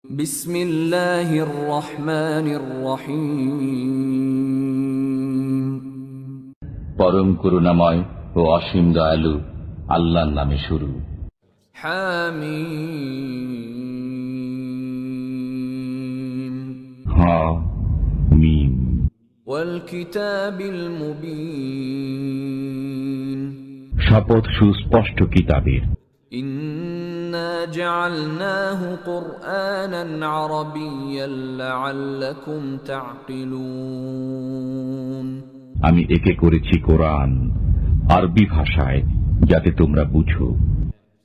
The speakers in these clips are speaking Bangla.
বিসমিল্লাহির রহমানির রহিম। পরম করুণাময় ও অসীম দয়ালু আল্লাহর নামে শুরু। হামিম। হামিম। ওয়াল কিতাবিল মুবিন। শপথ সুস্পষ্ট কিতাবের। ইন্না জাআলনাহু কুরআনান আরাবিয়্যান লাআল্লাকুম তা'কিলুন। আমি একে করেছি কোরআন আরবি ভাষায়, যাতে তোমরা বুঝো।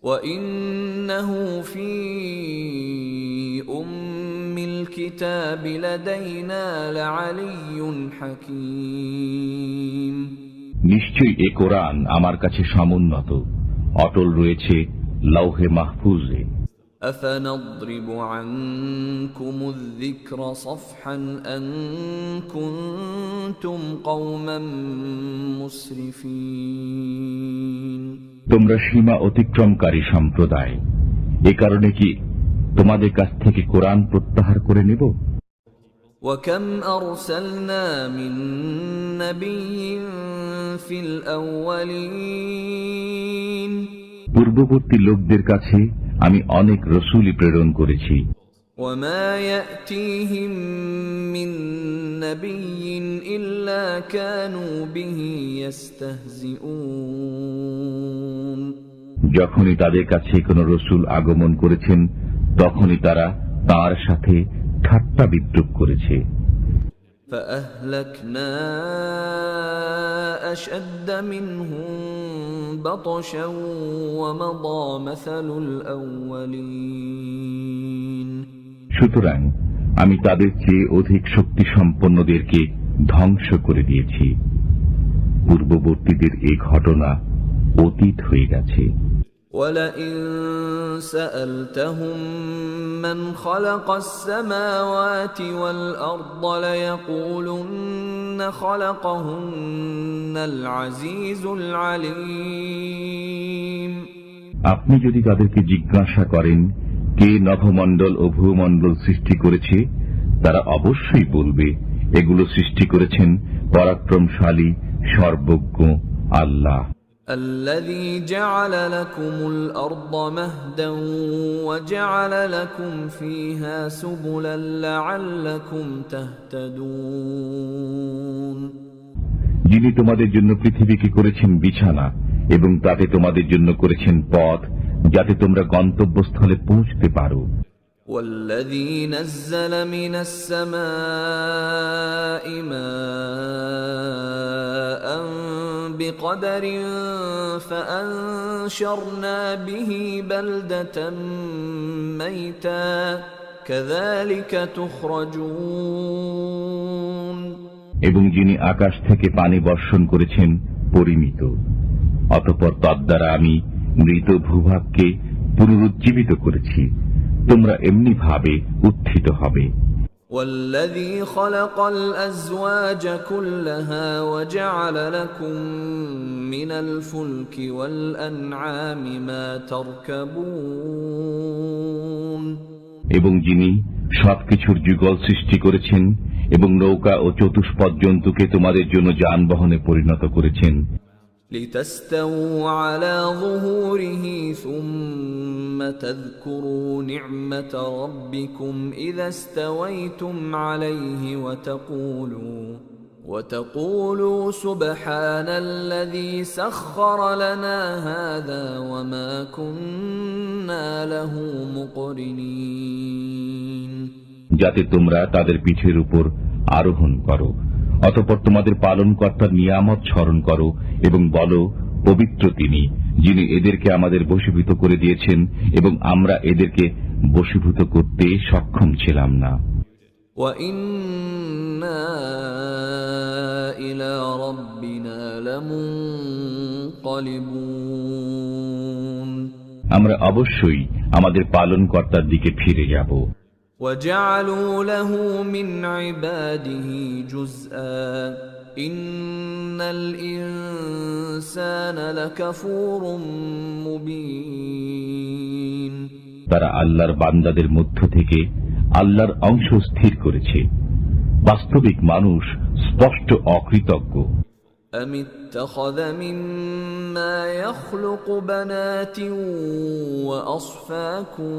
ওয়া ইন্নাহু ফী উম্মিল কিতাবি লাদাইনা লাআলিয়্যুন হাকীম। নিশ্চয়ই এ কোরআন আমার কাছে সমুন্নত, অটল রয়েছে লৌহে মাহফুজে। আফানাদরিবু আনকুমুয যিকরা সফহান আন কুনতুম কওমান মুসরিফিন। তোমরা সীমা অতিক্রমকারী সম্প্রদায়, এ কারণে কি তোমাদের কাছ থেকে কোরআন প্রত্যাহার করে নেব? وَكَمْ أَرْسَلْنَا مِن نَّبِيٍّ فِي الْأَوَّلِينَ। পূর্ববর্তী লোকদের কাছে আমি অনেক রাসূলই প্রেরণ করেছি। وَمَا يَأْتِيهِم مِّن نَّبِيٍّ إِلَّا كَانُوا بِهِ يَسْتَهْزِئُونَ। যখনই তাদের কাছে কোনো রাসূল আগমন করেছেন, তখনই তারা তার সাথে ঠাট্টা বিদ্রূপ করেছে। فَأَهْلَكْنَا أَشَدَّ مِنْهُم بَطْشًا وَمَضَىٰ مَثَلُ الْأَوَّلِينَ। সুতরাং আমি তাদের চেয়ে অধিক শক্তি সম্পন্নদেরকে ধ্বংস করে দিয়েছি। পূর্ববর্তীদের এই ঘটনা অতীত হয়ে গেছে। وَلَئِن سَأَلْتَهُم مَّنْ خَلَقَ السَّمَاوَاتِ وَالْأَرْضَ لَيَقُولُنَّ خَلَقَهُنَّ الْعَزِيزُ الْعَلِيمُ। আপনি যদি তাদেরকে জিজ্ঞাসা করেন কে নভমণ্ডল ও ভূমণ্ডল সৃষ্টি করেছে, তারা অবশ্যই বলবে এগুলো সৃষ্টি করেছেন পরাক্রমশালী সর্বজ্ঞ আল্লাহ। الذي جعل لكم الأرض مهدا وجعل لكم فيها سبلا لعلكم تهتدون। যিনি তোমাদের জন্য পৃথিবীকে করেছেন বিছানা এবং তাতে তোমাদের জন্য করেছেন পথ, যাতে তোমরা গন্তব্যস্থলে পৌঁছতে পারো। والذي نزل من السماء ماء بقدر فأنشرنا به بلدة ميتا كذلك تخرجون। এবং যিনি আকাশ থেকে পানি বর্ষণ করেছেন পরিমিত, অতঃপর তদ্বারা আমি মৃত ভূভাগকে পুনরুজ্জীবিত করেছি, তোমরা এমনি ভাবে উত্থিত হবে। والذي خلق الأزواج كلها وجعل لكم من الفلك والأنعام ما تركبون। এবং যিনি সবকিছুর যুগল সৃষ্টি করেছেন এবং নৌকা ও চতুষ্পদ জন্তুকে তোমাদের জন্য যানবাহনে পরিণত করেছেন, لتستووا على ظهوره ثم تذكروا نعمة ربكم إذا استويتم عليه وتقولوا سبحان الذي سخر لنا هذا وما كنا له مقرنين। যাতে তোমরা তাদের পিঠের উপর আরোহণ করো, অতঃপর তোমাদের পালনকর্তার নিয়ামত স্মরণ করো এবং বলো, পবিত্র তিনি, যিনি এদেরকে আমাদের বশীভূত করে দিয়েছেন এবং আমরা এদেরকে বশীভূত করতে সক্ষম ছিলাম না। وَإِنَّا إِلَى رَبِّنَا لَمُنقَلِبُونَ। আমরা অবশ্যই আমাদের পালনকর্তার দিকে ফিরে যাব। وَجَعَلُوا لَهُ مِنْ عِبَادِهِ جُزْءًا إِنَّ الْإِنسَانَ لَكَفُورٌ مُبِينٌ। তারা আল্লাহর বান্দাদের মধ্য থেকে আল্লাহর অংশ স্থির করেছে। বাস্তবিক মানুষ স্পষ্ট অকৃতজ্ঞ। أم اتخذ مما يخلق بنات وأصفاكم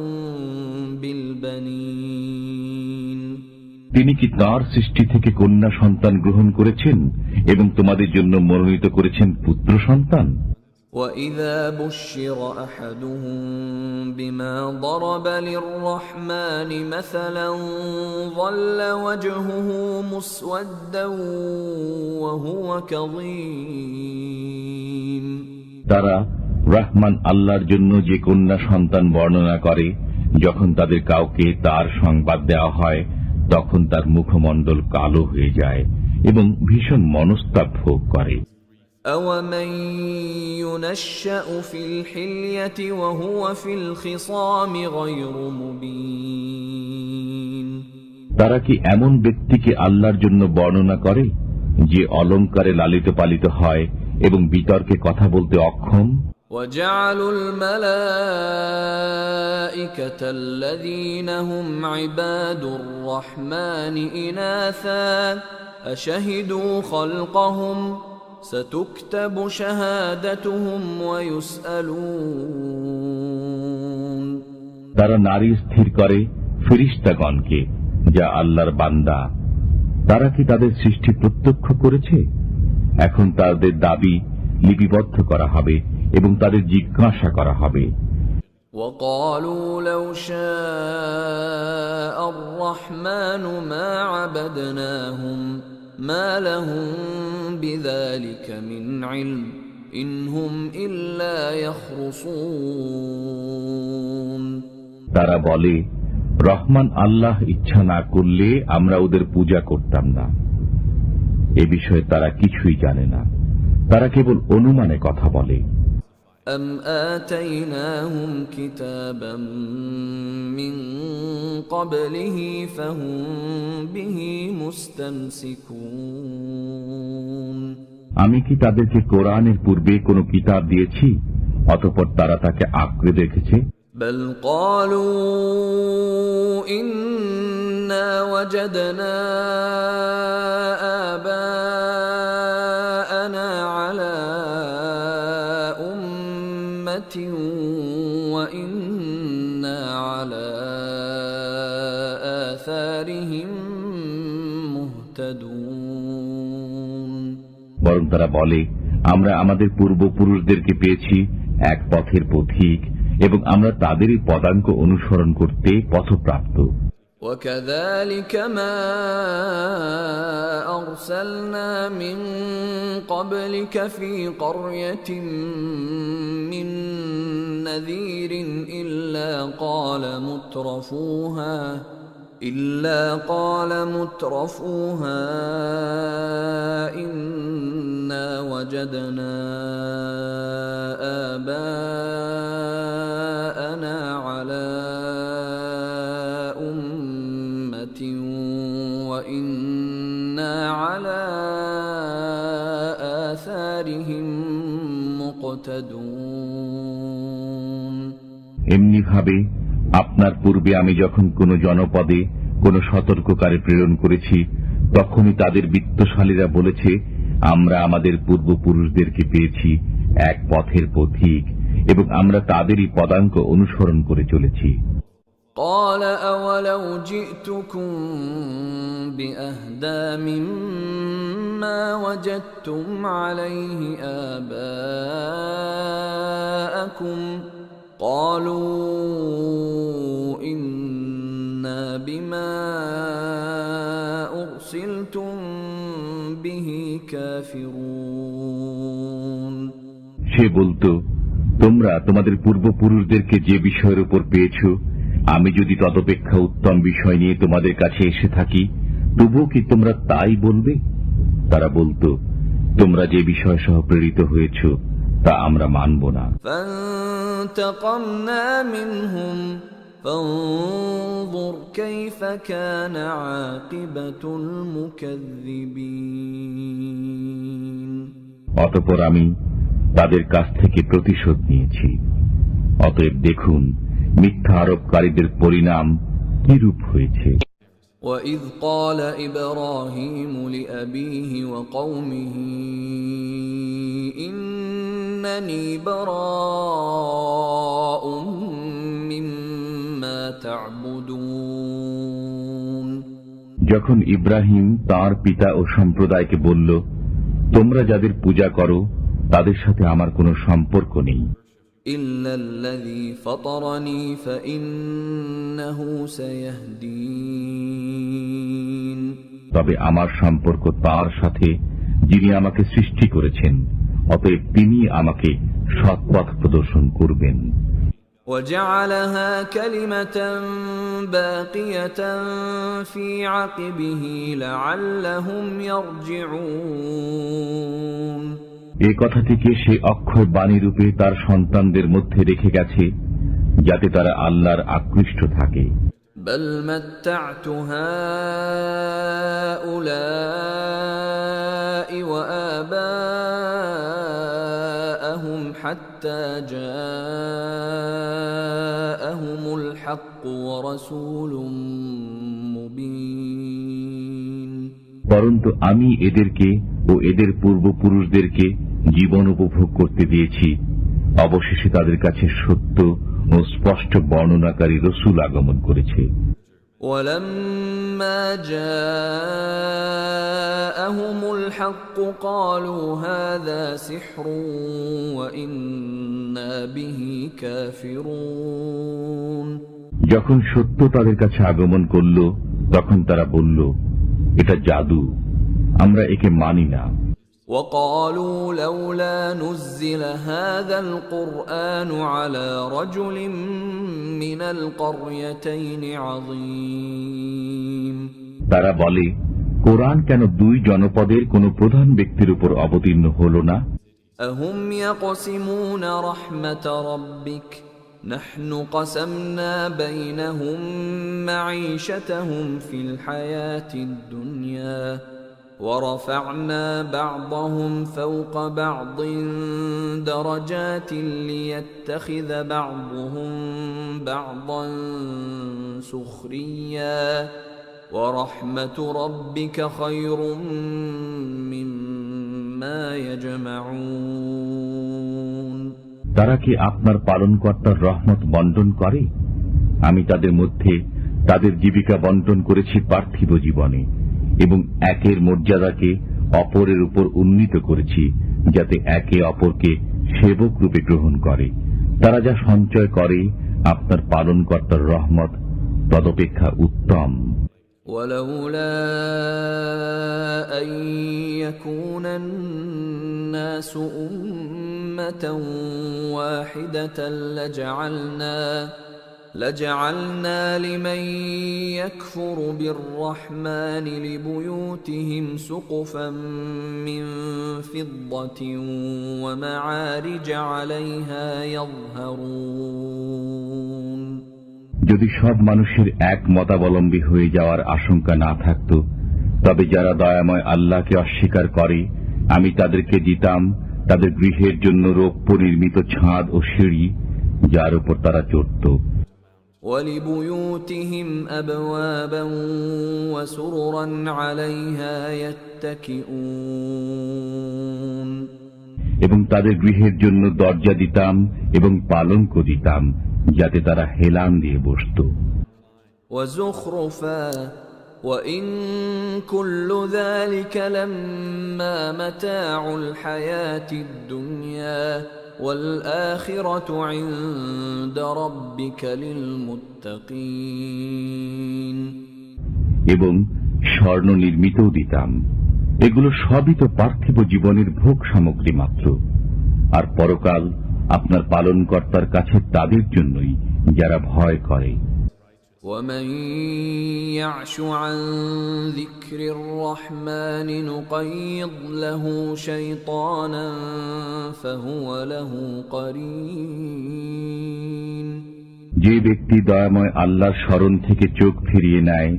بالبنين তিনি কি তাঁর সৃষ্টি থেকে কন্যা সন্তান গ্রহণ করেছেন এবং তোমাদের জন্য মনোনীত করেছেন পুত্র সন্তান? وَإِذَا بُشِّرَ أَحَدُهُم بِمَا ضَرَبَ لِلرَّحْمَنِ مَثَلًا ظَلَّ وَجْهُهُ مُسْوَدًّا وَهُوَ كَظِيمٌ তারা রহমান আল্লাহর জন্য যে কন্যা সন্তান বর্ণনা করে, যখন তাদের কাউকে তার সংবাদ দেওয়া হয় তখন তার মুখমণ্ডল কালো হয়ে যায় এবং ভীষণ মনস্তাপ ভোগ করে। أَوَمَن يُنَشَّأُ فِي الْحِلْيَةِ وَهُوَ فِي الْخِصَامِ غَيْرُ مُبِينٍ তারা কি এমন ব্যক্তিকে আল্লাহর জন্য বর্ণনা করে যে অলংকারে লালিত পালিত হয় এবং বিতর্কে কথা বলতে অক্ষম? وَجَعَلُوا الْمَلَائِكَةَ الَّذِينَ هُمْ عِبَادُ الرَّحْمَنِ إِنَاثًا أَشَهِدُوا خَلْقَهُمْ سَتُكْتَبُ شَهَادَتُهُمْ وَيُسْأَلُونَ তারা নারী স্থির করে ফেরেশতাগণকে, যা আল্লাহর বান্দা। তারা কি তাদের সৃষ্টি প্রত্যক্ষ করেছে? এখন তাদের দাবি লিপিবদ্ধ করা হবে এবং তাদের জিজ্ঞাসা করা হবে। وَقَالُوا لَوْ شَاءَ الرَّحْمَنُ مَا عَبَدْنَاهُمْ مَا لَهُم بِذَلِكَ مِنْ عِلْمٍ إِنْ هُمْ إِلَّا يَخْرُصُونَ তারা বলে, রহমান আল্লাহ ইচ্ছা না করলে আমরা ওদের পূজা করতাম না। এ বিষয়ে তারা কিছুই জানে না, তারা কেবল অনুমানে কথা বলে। أَمْ آتَيْنَاهُمْ كِتَابًا مِّن قَبْلِهِ فَهُمْ بِهِ مُسْتَمْسِكُونَ আমি কি তাদেরকে কোরআনের পূর্বে কোনো কিতাব দিয়েছি অতঃপর তারা তাকে আঁকড়ে রেখেছে? بَلْ قَالُوا إِنَّا وَجَدْنَا آبَاءَنَا عَلَى أُمَّةٍ وَإِنَّا عَلَى آثَارِهِم مُهْتَدُونَ বরং তারা বলে, আমরা আমাদের পূর্বপুরুষদেরকে পেয়েছি এক পথের পথিক এবং আমরা তাদেরই পদাঙ্ক অনুসরণ করতে পথপ্রাপ্ত। وَكَذَلِكَ مَا أَرْسَلْنَا مِن قَبْلِكَ فِي قَرْيَةٍ مِّن نَّذِيرٍ إِلَّا قَالَ مُتْرَفُوهَا إِنَّا وَجَدْنَا آبَاءَنَا عَلَى أُمَّةٍ وَإِنَّا عَلَى آثَارِهِم مُقْتَدُونَ এমনি ভাবে আপনার পূর্বে আমি যখন কোন জনপদে কোন সতর্ককারী প্রেরণ করেছি, তখনই তাদের বিত্তশালীরা বলেছে, আমরা আমাদের পূর্বপুরুষদেরকে পেয়েছি এক পথের পথিক এবং আমরা তাদেরই পদাঙ্ক অনুসরণ করে চলেছি। قَالَ أَوَلَوْ جِئْتُكُم بِأَهْدَىٰ مِمَّا وَجَدتُّمْ عَلَيْهِ آبَاءَكُمْ قَالُوا إِنَّا بِمَا أُرْسِلْتُم بِهِ كَافِرُونَ সে বলতো, তোমরা তোমাদের পূর্বপুরুষদেরকে যে বিষয়ের উপর পেয়েছ, আমি যদি তদপেক্ষা উত্তম বিষয় নিয়ে তোমাদের কাছে এসে থাকি, তবুও কি তোমরা তাই বলবে? তারা বলতো, তোমরা যে বিষয় সহ প্রেরিত হয়েছ তা আমরা মানব না। فانتقمنا منهم فانظر كيف كان عاقبة المكذبين অতঃপর আমি তাদের কাছ থেকে প্রতিশোধ নিয়েছি। অতএব দেখুন মিথ্যা আরোপকারীদের পরিণাম কি রূপ হয়েছে। وَإِذْ قَالَ إِبْرَاهِيمُ لِأَبِيهِ وَقَوْمِهِ إِنَّنِي بَرَاءٌ مِّمَّا تَعْبُدُونَ যখন ইব্রাহিম তার পিতা ও সম্প্রদায়কে বলল, তোমরা যাদের পূজা করো তাদের সাথে আমার কোনো সম্পর্ক নেই, إِلَّا الَّذِي فَطَرَنِي فَإِنَّهُ سَيَهْدِينِ তবে আমার সম্পর্ক তার সাথে যিনি আমাকে সৃষ্টি করেছেন, অতএব তিনি আমাকে সৎপথ প্রদর্শন করবেন। وَجَعَلَهَا كَلِمَةً بَاقِيَةً فِي عَقِبِهِ لَعَلَّهُمْ يَرْجِعُونَ এই কথাটিকে সে অক্ষয় বাণী রূপে তার সন্তানদের মধ্যে রেখে গেছে, যাতে তারা আল্লাহর আকৃষ্ট থাকে। بَلْ مَتَّعْتُ هَؤُلَاءِ وَآبَاءَهُمْ حَتَّى جَاءَهُمُ الْحَقُّ وَرَسُولٌ مُبِينٌ পরন্তু আমি এদেরকে ও এদের পূর্বপুরুষদেরকে জীবন উপভোগ করতে দিয়েছি, অবশেষে তাদের কাছে সত্য ও স্পষ্ট বর্ণনাকারী রসুল আগমন করেছে। وَلَمَّا جَاءَهُمُ الْحَقُّ قَالُوا هَذَا سِحْرٌ وَإِنَّا بِهِ كَافِرُونَ যখন সত্য তাদের কাছে আগমন করল, তখন তারা বলল, এটা জাদু, আমরা একে মানি না। وَقَالُوا لَوْلَا نُزِّلَ هَذَا الْقُرْآنُ عَلَى رَجُلٍ مِّنَ الْقَرْيَتَيْنِ عَظِيمٍ তারা বলে, কোরআন কেন দুই জনপদের কোন প্রধান ব্যক্তির উপর অবতীর্ণ হল না? أَهُمْ يَقْسِمُونَ رَحْمَةَ رَبِّكَ نَحْنُ قَسَمْنَا بَيْنَهُمْ مَعِيشَتَهُمْ فِي الْحَيَاةِ الدُّنْيَا وَرَفَعْنَا بَعْضَهُمْ فَوْقَ بَعْضٍ دَرَجَاتٍ لِيَتَّخِذَ بَعْضُهُمْ بَعْضًا سُخْرِيًّا وَرَحْمَةُ رَبِّكَ خَيْرٌ مِّمَّا يَجْمَعُونَ তারা কি আপনার পালনকর্তার রহমত বন্টন করে? আমি তাদের মধ্যে তাদের জীবিকা বন্টন করেছি পার্থিব জীবনে, এবং একের মর্যাদাকে অপরের উপর উন্নীত করেছি, যাতে একে অপরকে সেবক রূপে গ্রহণ করে। তারা যা সঞ্চয় করে আপনার পালনকর্তার রহমত তদপেক্ষা উত্তম। ولولا أن يكون الناس أمة واحدة لجعلنا لمن يكفر بالرحمن لبيوتهم سقفا من فضة ومعارج عليها يظهرون যদি সব মানুষের এক মতাবলম্বী হয়ে যাওয়ার আশঙ্কা না থাকত, তবে যারা দয়াময় আল্লাহকে অস্বীকার করে আমি তাদেরকে দিতাম তাদের গৃহের জন্য রৌপ্য নির্মিত ছাদ ও সিঁড়ি, যার উপর তারা চড়ত। وَلِبُيُوتِهِمْ أَبْوَابًا وَسُرُرًا عَلَيْهَا يَتَّكِئُونَ এবং তাদের গৃহের জন্য দরজা দিতাম এবং পালঙ্ক দিতাম, যাতে তারা হেলান দিয়ে বসত। وَزُخْرُفًا وَإِن كُلُّ ذَلِكَ لَمَّا مَتَاعُ الْحَيَاةِ الدُّنْيَا وَالْآخِرَةُ عِندَ رَبِّكَ لِلْمُتَّقِينَ এবং স্বর্ণ নির্মিতও দিতাম। এগুলো সবই তো পার্থিব জীবনের ভোগ সামগ্রী মাত্র, আর পরকাল আপনার পালনকর্তার কাছে তাদের জন্যই যারা ভয় করে। وَمَن يَعْشُ عَن ذِكْرِ الرَّحْمَنِ نُقَيِّضْ لَهُ شَيْطَانًا فَهُوَ لَهُ قَرِينٌ যে ব্যক্তি দয়াময় আল্লাহর স্মরণ থেকে চোখ ফিরিয়ে নেয়,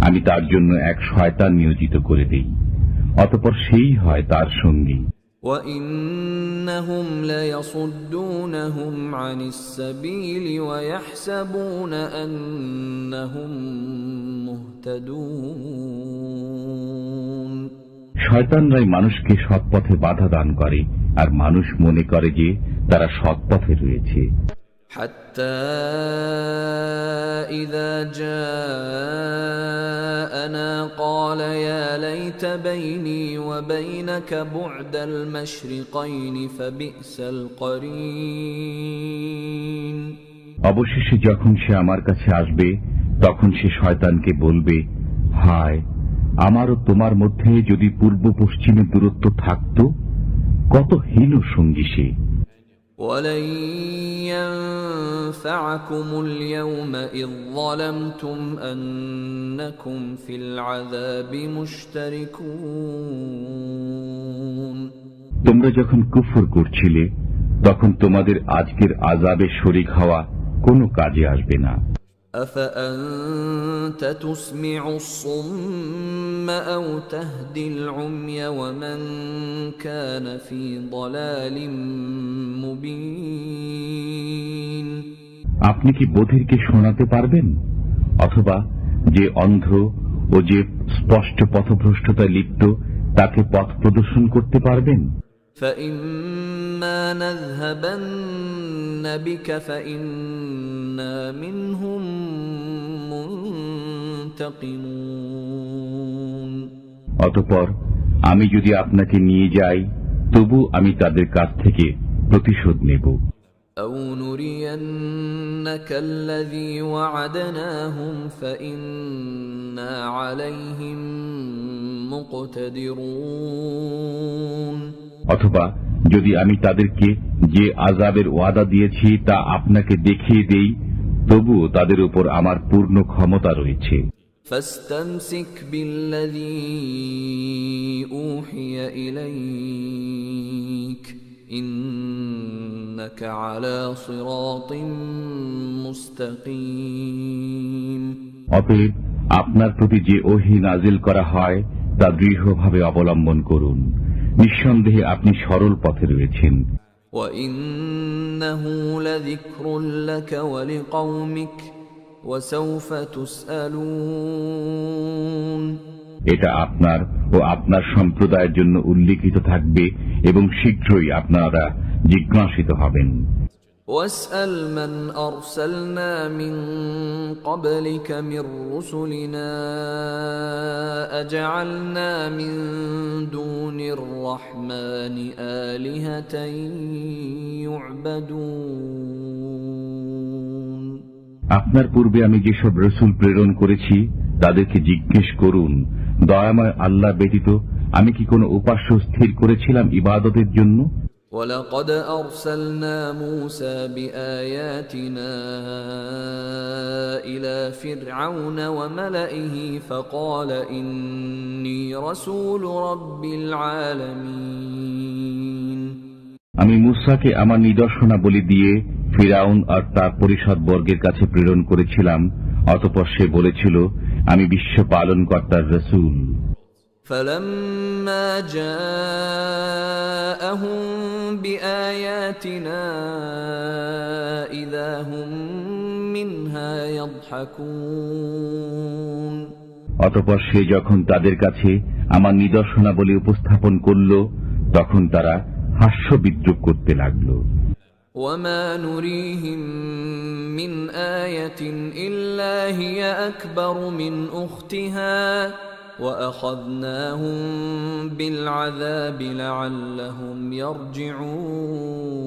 আমি তার জন্য এক শয়তান নিয়োজিত করে দেই, অতঃপর সেই হয় তার সঙ্গী। وَإِنَّهُمْ لَيَصُدُّونَهُمْ عَنِ السَّبِيلِ وَيَحْسَبُونَ أَنَّهُمْ مُهْتَدُونَ শয়তানরাই মানুষকে সৎপথে বাধা দান করে আর মানুষ মনে করে যে তারা সৎপথে রয়েছে। حتى إذا جاءنا قال يا ليت بيني وبينك بعد المشرقين فبئس القرين অবশেষে যখন সে আমার কাছে আসবে তখন সে শয়তানকে বলবে, হায়, আমার ও তোমার মধ্যে যদি পূর্ব পশ্চিমে দূরত্ব থাকত, কত হীন সঙ্গী সে। وَلَن يَنفَعَكُمُ الْيَوْمَ إِذ ظَّلَمْتُمْ أَنَّكُمْ فِي الْعَذَابِ مُشْتَرِكُونَ তোমরা যখন কুফর করছিলে তখন তোমাদের আজকের আযাবে শরীক হওয়া কোনো কাজে আসবে না। أَفَأَنْتَ تُسْمِعُ الصُّمَّ أَوْ تَهْدِي الْعُمْيَ وَمَنْ كَانَ فِي ضَلَالٍ مُبِينٍ আপনি কি বধিরকে শোনাতে পারবেন, অথবা যে অন্ধ ও যে স্পষ্ট পথভ্রষ্টতায় লিপ্ত তাকে পথ প্রদর্শন করতে পারবেন? فَإِمَّا نَذْهَبَنَّ بِكَ فَإِنَّا مِنْهُمْ مُنْتَقِمُونَ অতঃপর আমি যদি আপনাকে নিয়ে যাই তবু আমি তাদের কাছ থেকে প্রতিশোধ নেব। أَوْ نُرِيَنَّكَ الَّذِي وَعَدْنَاهُمْ فَإِنَّا عَلَيْهِمْ مُقْتَدِرُونَ অথবা যদি আমি তাদেরকে যে আযাবের ওয়াদা দিয়েছি তা আপনাকে দেখিয়ে দেই, তবুও তাদের উপর আমার পূর্ণ ক্ষমতা রয়েছে। فَاسْتَمْسِكْ بِالَّذِي أُوحِيَ إِلَيْكَ إِنَّكَ عَلَى صِرَاطٍ مُسْتَقِيمٍ অতএব আপনার প্রতি যে ওহী নাজিল করা হয় তা দৃঢ়ভাবে অবলম্বন করুন, নিঃসন্দেহে আপনি সরল পথে রয়েছেন। وَإِنَّهُ لَذِكْرٌ لَكَ وَلِقَوْمِكَ وَسَوْفَ تُسْأَلُونَ এটা আপনার ও আপনার সম্প্রদায়ের জন্য উল্লেখিত থাকবে এবং শীঘ্রই আপনারা জিজ্ঞাসিত হবেন। وَاسْأَلْ مَنْ أَرْسَلْنَا مِنْ قَبْلِكَ مِنْ رُسُلِنَا أَجَعَلْنَا مِنْ دُونِ الرَّحْمَنِ آلِهَةً يُعْبَدُونَ আপনার পূর্বে আমি যেসব রাসূল প্রেরণ করেছি তাদেরকে জিজ্ঞেস করুন, দয়াময় আল্লাহ ব্যতীত আমি কি কোনো উপাস্য স্থির করেছিলাম ইবাদতের জন্য? وَلَقَدْ أَرْسَلْنَا مُوسَى بِآيَاتِنَا إِلَى فِرْعَوْنَ وَمَلَئِهِ فَقَالَ إِنِّي رَسُولُ رَبِّ الْعَالَمِينَ আমি মূসাকে আমার নিদর্শনাবলী দিয়ে ফিরআউন আর তার পরিষদবর্গের কাছে প্রেরণ করেছিলাম, অতঃপর সে বলেছিল, আমি বিশ্ব পালনকর্তার রাসূল। فَلَمَّا جَاءَهُم بِآيَاتِنَا إِذَا هُم مِّنْهَا يَضْحَكُونَ অতঃপর সে যখন তাদের কাছে আমার নিদর্শনাবলী উপস্থাপন করল তখন তারা হাস্য বিদ্রূপ করতে লাগল। وَمَا نُرِيهِم مِّنْ آيَةٍ إِلَّا هِيَ أَكْبَرُ مِنْ أُخْتِهَا وَأَخَذْنَاهُمْ بِالْعَذَابِ لَعَلَّهُمْ يَرْجِعُونَ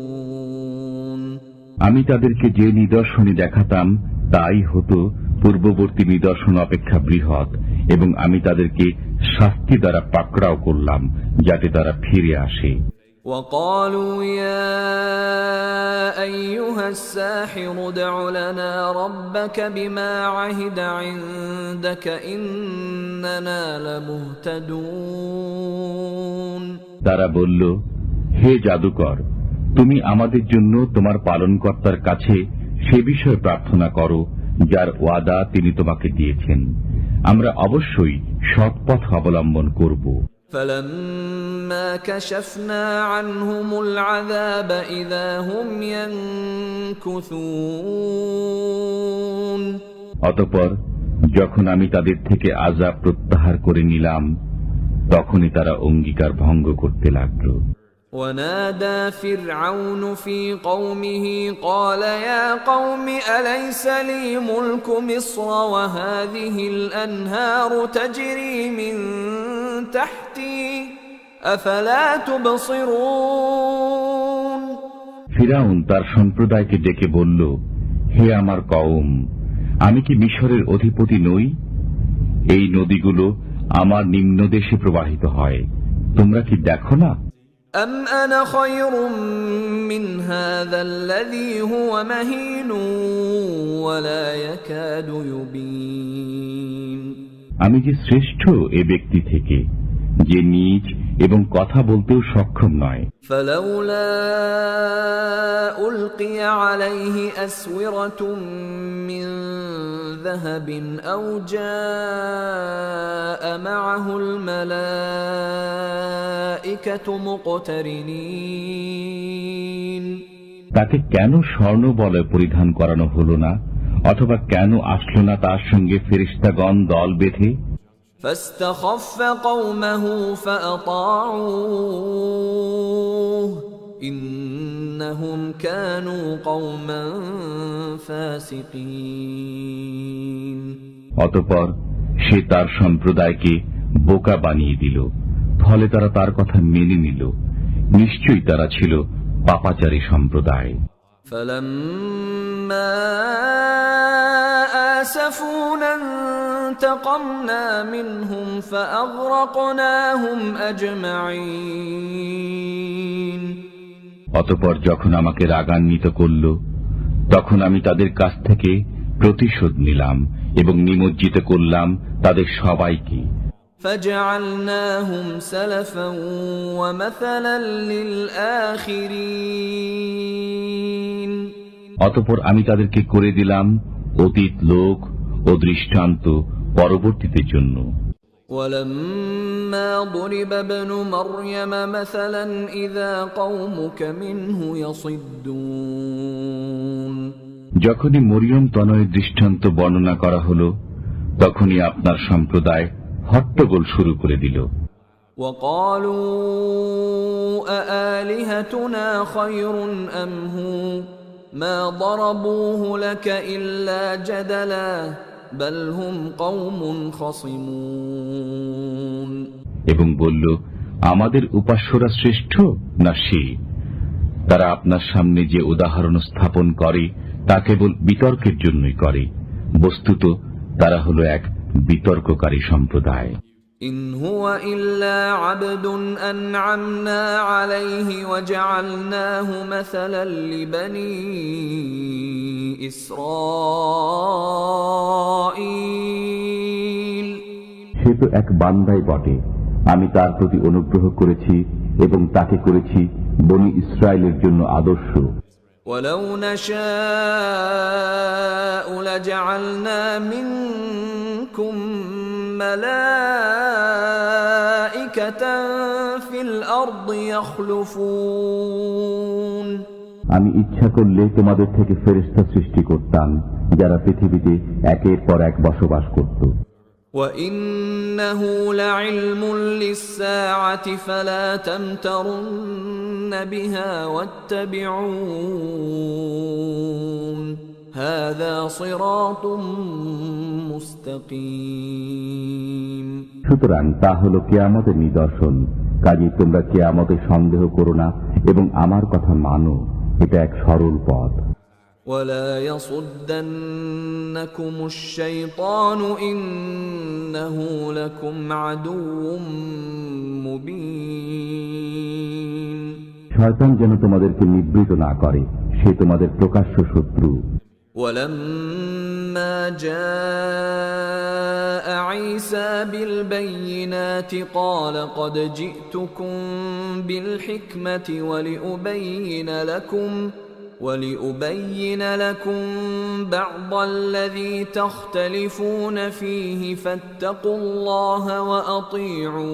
আমি তাদেরকে যে নিদর্শনে দেখাতাম তাই হতো পূর্ববর্তী নিদর্শন অপেক্ষা বৃহৎ, এবং আমি তাদেরকে শাস্তি দ্বারা পাকড়াও করলাম যাতে তারা ফিরে আসে। وَقَالُوا يَا أَيُّهَا السَّاحِرُ ادْعُ لَنَا رَبَّكَ بِمَا عَهِدَ عِندَكَ إِنَّنَا لَمُهْتَدُونَ তারা বলল, হে জাদুকর, তুমি আমাদের জন্য তোমার পালনকর্তার কাছে সে বিষয়ে প্রার্থনা করো যার ওয়াদা তিনি তোমাকে দিয়েছেন, আমরা অবশ্যই সৎ পথ অবলম্বন করব। فلما كشفنا عنهم العذاب إذا هم ينكثون অতঃপর যখন আমি তাদের থেকে আযাব প্রত্যাহার করে নিলাম তখনই তারা অঙ্গীকার ভঙ্গ করতে লাগল। ونادى فرعون في قومه قال يا قوم أليس لي ملك مصر وهذه الأنهار تجري من تحتي أفلا تبصرون ফিরাউন তার সম্প্রদায়কে ডেকে বলল, হে আমার কওম, আমি কি মিশরের অধিপতি নই? এই নদীগুলো আমার নিম্নদেশে প্রবাহিত হয়, তোমরা কি দেখো না? أم أنا خير من هذا الذي هو مهين ولا يكاد يبين আমি যে শ্রেষ্ঠ এ ব্যক্তি থেকে, যে নীচ এবং কথা বলতেও সক্ষম নয়। فلولا ألقي عليه أسورة من ذهب أو جاء معه الملائكة مقترنين তাকে কেন স্বর্ণ বলয় পরিধান করানো হলো না, অথবা কেন আসলো না তার সঙ্গে ফেরেশতাগণ দল বেঁধে? فاستخف قومه فأطاعوه إنهم كانوا قوما فاسقين অতঃপর সে তার সম্প্রদায়কে বোকা বানিয়ে দিল, ফলে তারা তার কথা মেনে নিল। নিশ্চয়ই তারা ছিল পাপাচারী সম্প্রদায়। فلما آسفونا انتقمنا منهم فأغرقناهم أجمعين অতঃপর যখন আমাকে রাগান্বিত করল, তখন আমি তাদের কাছ থেকে প্রতিশোধ নিলাম এবং নিমজ্জিত করলাম তাদের সবাইকে। فجعلناهم سلفا ومثلا للآخرين অতঃপর আমি তাদেরকে করে দিলাম অতীত লোক ও দৃষ্টান্ত পরবর্তীদের জন্য। ولما ضرب ابن مريم مثلا إذا قومك منه يصدون যখনই মরিয়ম তনয়ের দৃষ্টান্ত বর্ণনা করা হলো, তখনই আপনার সম্প্রদায় হট্টগোল শুরু করে দিল। وقالوا أآلهتنا خير أم هو ما ضربوه لك إلا جدلا بل هم قوم خصمون এবং বলল, আমাদের উপাস্যরা শ্রেষ্ঠ না সে? তারা আপনার সামনে যে উদাহরণ স্থাপন করে তা কেবল বিতর্কের জন্যই করে, বস্তুত তারা হলো এক বিতর্ককারী সম্প্রদায়। إن هو إلا عبد أنعمنا عليه وجعلناه مثلا لبني إسرائيل সে তো এক বান্দাই বটে, আমি তার প্রতি অনুগ্রহ করেছি এবং তাকে করেছি বনি ইসরায়েলের জন্য আদর্শ। ولو نشاء لجعلنا منكم ملائكة في الأرض يخلفون আমি ইচ্ছা করলে তোমাদের থেকে ফেরেশতা সৃষ্টি করতাম, যারা পৃথিবীতে একের পর এক বসবাস করত। وَإِنَّهُ لَعِلْمٌ لِلسَّاعَةِ فَلَا تَمْتَرُنَّ بِهَا وَاتَّبِعُونِ هَذَا صِرَاطٌ مُسْتَقِيمٌ সুতরাং তা হলো কিয়ামতের নিদর্শন, কাজেই তোমরা কিয়ামতে সন্দেহ করো না এবং আমার কথা মানো, এটা এক সরল পথ। وَلَا يَصُدَّنَّكُمُ الشَّيْطَانُ إِنَّهُ لَكُمْ عَدُوٌّ مُبِينٌ শয়তান যেন তোমাদেরকে নিবৃত না করে, সে তোমাদের প্রকাশ্য শত্রু। وَلَمَّا جَاءَ عِيسَى بِالْبَيِّنَاتِ قَالَ قَدْ جِئْتُكُمْ بِالْحِكْمَةِ وَلِأُبَيِّنَ لَكُمْ بَعْضَ الَّذِي تَخْتَلِفُونَ فِيهِ فَاتَّقُوا اللَّهَ وَأَطِيعُونِ।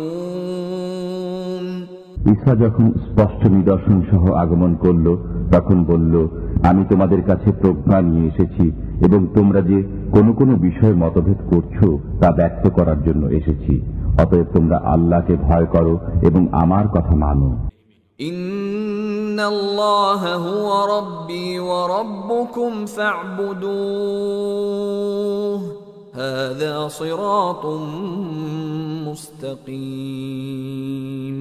ঈসা যখন স্পষ্ট নিদর্শন সহ আগমন করল তখন বলল, আমি তোমাদের কাছে প্রজ্ঞা নিয়ে এসেছি এবং তোমরা যে কোনো কোনো বিষয়ে মতভেদ করছো তা ব্যক্ত করার জন্য এসেছি। অতএব তোমরা আল্লাহকে ভয় করো এবং আমার কথা মানো। ইন্নাল্লাহা হুয়া রাব্বী ওয়া রাব্বুকুম ফা'বুদূহু হাযা সিরাতুম মুস্তাকিম।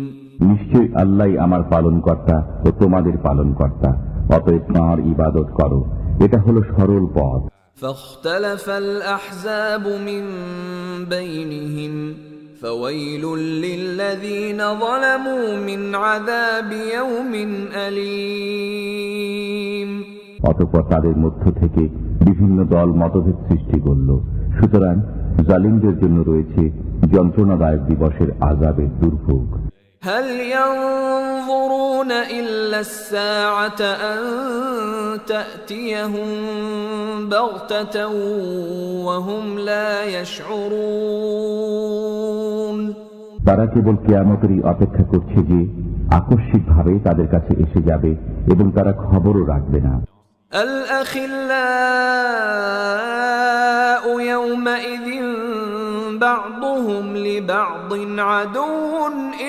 নিশ্চয়ই আল্লাহই আমার পালনকর্তা ও তোমাদের পালনকর্তা, অতএব তাঁর ইবাদত করো, এটা হলো সরল পথ। فاختلف الأحزاب من بينهم فويل للذين ظلموا من عذاب يوم أليم। অতঃপর তাদের মধ্য থেকে বিভিন্ন দল মতভেদ সৃষ্টি করল, সুতরাং জালিমদের জন্য রয়েছে যন্ত্রণাদায়ক দিবসের আযাবের দুর্ভোগ। هل ينظرون إلا الساعة أن تأتيهم بغتة وهم لا يشعرون। তারা কেবল কিয়ামতেরই অপেক্ষা করছে যে আকস্মিকভাবে তাদের কাছে এসে যাবে এবং তারা খবরও রাখবে না। الأخلاء يومئذ بعضهم لبعض عدو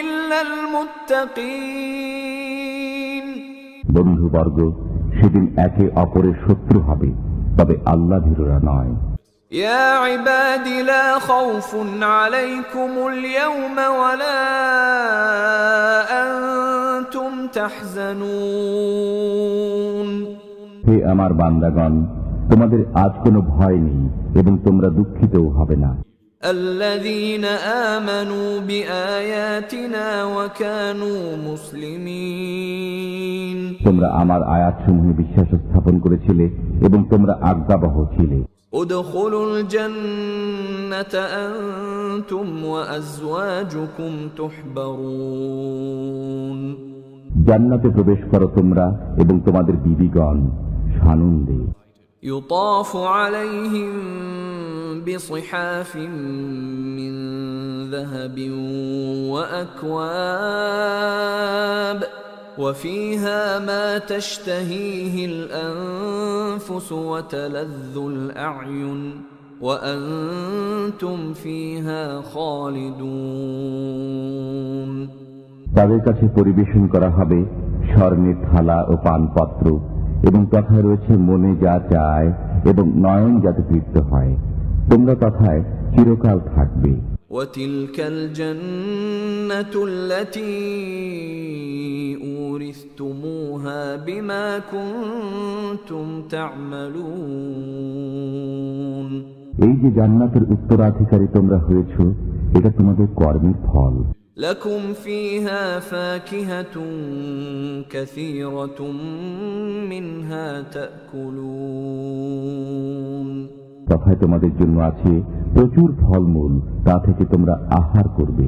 إلا المتقين। বন্ধুবর্গ সেদিন একে অপরের শত্রু হবে, তবে আল্লাহ ভীরুরা নয়। يا عباد لا خوف عليكم اليوم ولا أنتم تحزنون। হে আমার বান্দাগণ, তোমাদের আজ কোনো ভয় নেই এবং তোমরা দুঃখিতও হবে না। الذين آمنوا بآياتنا وكانوا مسلمين। তোমরা আমার আয়াতসমূহে বিশ্বাস স্থাপন করেছিলে এবং তোমরা আজ্ঞাবহ ছিলে। ادخلوا الجنة أنتم وأزواجكم تحبرون। জান্নাতে প্রবেশ করো তোমরা এবং তোমাদের বিবিগণ সানন্দে। يطاف عليهم بصحاف من ذهب وأكواب وفيها ما تشتهيه الأنفس وتلذ الأعين وأنتم فيها خالدون। তাদের কাছে পরিবেশন করা হবে স্বর্ণের থালা ও পানপত্র এবং তথায় রয়েছে মনে যা চায় এবং নয়ন যাতে তৃপ্ত হয়, তোমরা তথায় চিরকাল থাকবে। وتلك الجنة التي أورثتموها بما كنتم تعملون। এই যে জান্নাতের উত্তরাধিকারী তোমরা হয়েছ, এটা তোমাদের কর্মের ফল। لكم فيها فاكهة كثيرة منها تأكلون। তথায় তোমাদের জন্য আছে প্রচুর ফলমূল, তা থেকে তোমরা আহার করবে।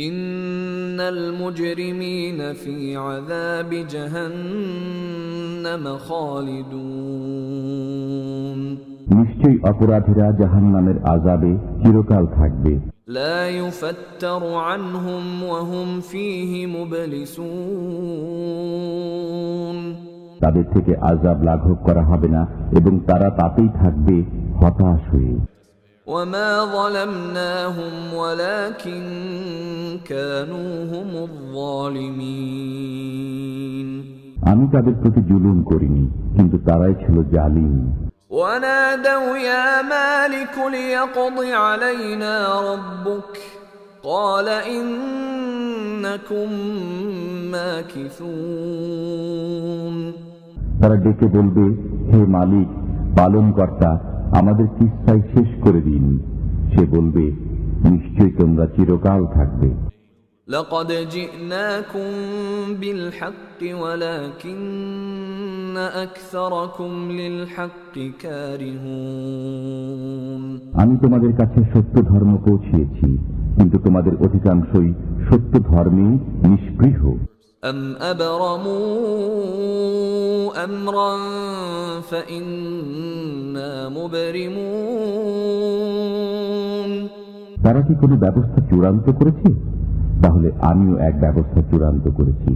إن المجرمين في عذاب جهنم خالدون। নিশ্চয়ই অপরাধীরা জাহান্নামের আযাবে চিরকাল থাকবে। لا يفتر عنهم وهم فيه مبلسون। তাদের থেকে আযাব লাঘব করা হবে না এবং তারা তাতেই থাকবে হতাশ হয়ে। وما ظلمناهم ولكن كانوا هم الظالمين। আমি তাদের প্রতি জুলুম করিনি, কিন্তু তারাই ছিল জালিম। ونادوا يا مالك ليقض علينا ربك قال إنكم ماكثون। তারা ডেকে বলবে, হে মালিক, পালনকর্তা, আমাদের কিস্সাই শেষ করে দিন। সে বলবে, নিশ্চয়ই তোমরা চিরকাল থাকবে। لقد جئناكم بالحق ولكن أكثركم للحق كارهون। আমি তোমাদের কাছে সত্য ধর্ম পৌঁছিয়েছি, কিন্তু তোমাদের অধিকাংশই সত্য ধর্মে নিষ্পৃহ। أم أبرموا أمرا فإنا مبرمون তারা কি কোনো ব্যবস্থা চূড়ান্ত করেছে? তাহলে আমিও এক ব্যবস্থা চূড়ান্ত করেছি।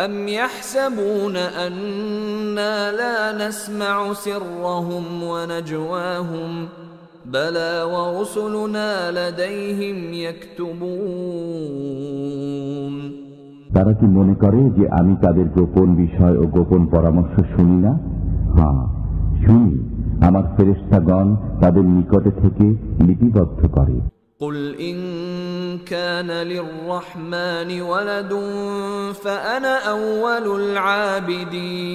أم يحسبون أنا لا نسمع سرهم ونجواهم بلى ورسلنا لديهم يكتبون তারা কি মনে করে যে আমি তাদের গোপন বিষয় ও গোপন পরামর্শ শুনি না? হ্যাঁ, শুনি। আমার ফেরেশতাগণ তাদের নিকটে থেকে লিপিবদ্ধ করে। قل إن كان للرحمن ولد فأنا أول العابدين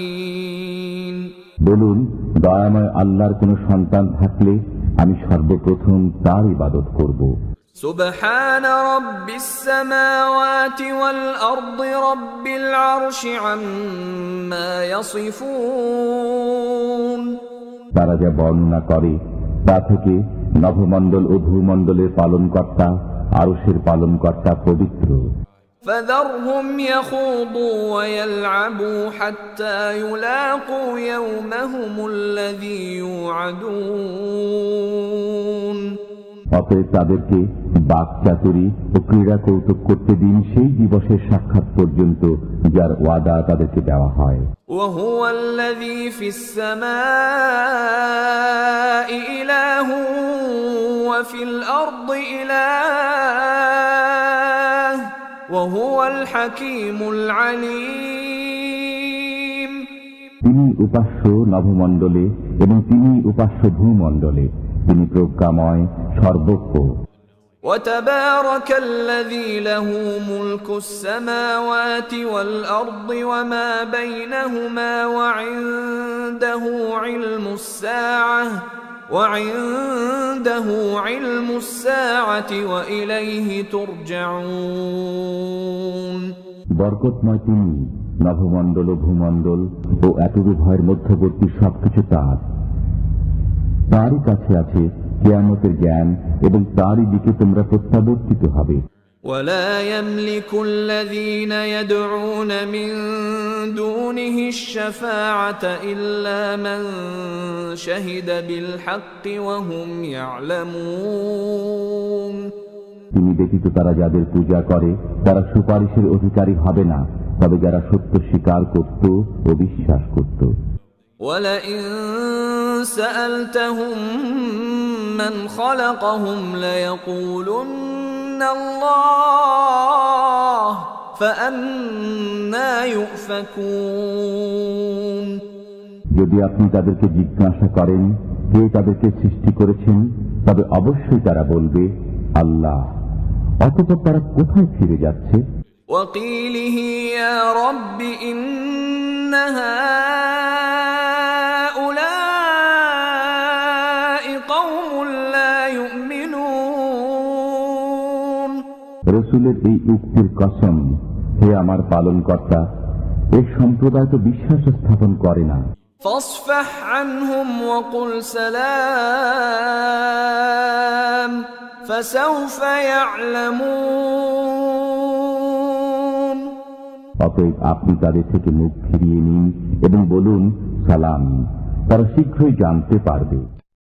বলুন, দয়াময় আল্লাহর কোন সন্তান থাকলে আমি সর্বপ্রথম তার ইবাদত করব। سبحان رب السماوات والأرض رب العرش عما يصفون তারা যা বর্ণনা করে তা থেকে নভমণ্ডল ও ভূমণ্ডলের পালনকর্তা আরশের পালনকর্তা পবিত্র। فذرهم يخوضوا ويلعبوا حتى يلاقوا يومهم الذي يوعدون অতএব তাদেরকে বাকচাতুরী ও ক্রীড়া কৌতুক করতে দিন সেই দিবসের সাক্ষাৎ পর্যন্ত যার ওয়াদা তাদেরকে দেওয়া হয়। وهو الذي في السماء إله وفي الأرض إله وهو الحكيم العليم তিনি উপাস্য নভমণ্ডলে এবং তিনি উপাস্য ভূমণ্ডলে। তিনি প্রজ্ঞাময়, সর্বজ্ঞ। وتبارك الذي له ملك السماوات والأرض وما بينهما وعنده علم الساعة وإليه ترجعون বরকতময় তিনি, নভমণ্ডল ও ভূমণ্ডল ও এতদুভয়ের মধ্যবর্তী সবকিছু তারই কাছে আছে কিয়ামতের জ্ঞান এবং তারই দিকে তোমরা প্রত্যাবর্তিত হবে। ولا يملك الذين يدعون من دونه الشفاعة إلا من شهد بالحق وهم يعلمون তিনি ব্যতীত তারা যাদের পূজা করে তারা সুপারিশের অধিকারী হবে না, তবে যারা সত্য স্বীকার করত ও বিশ্বাস করত। وَلَئِن سَأَلْتَهُم مَّنْ خَلَقَهُمْ لَيَقُولُنَّ اللَّهُ فَأَنَّى يُؤْفَكُونَ যদি আপনি তাদেরকে জিজ্ঞাসা করেন কে তাদেরকে সৃষ্টি করেছেন, তবে অবশ্যই তারা বলবে আল্লাহ। অতঃপর তারা কোথায় ফিরে যাচ্ছে? وَقِيلِهِ يَا رَبِّ إِنَّ هَؤُلَاءِ قَوْمٌ لَّا يُؤْمِنُونَ রাসূলের এই উক্তির কসম, হে আমার পালনকর্তা, এই সম্প্রদায় তো বিশ্বাস স্থাপন করে না। فاصفح عنهم وقل سلام فسوف يعلمون অতএব আপনি তাদের থেকে মুখ ফিরিয়ে নিন এবং বলুন সালাম, তারা শীঘ্রই জানতে পারবে।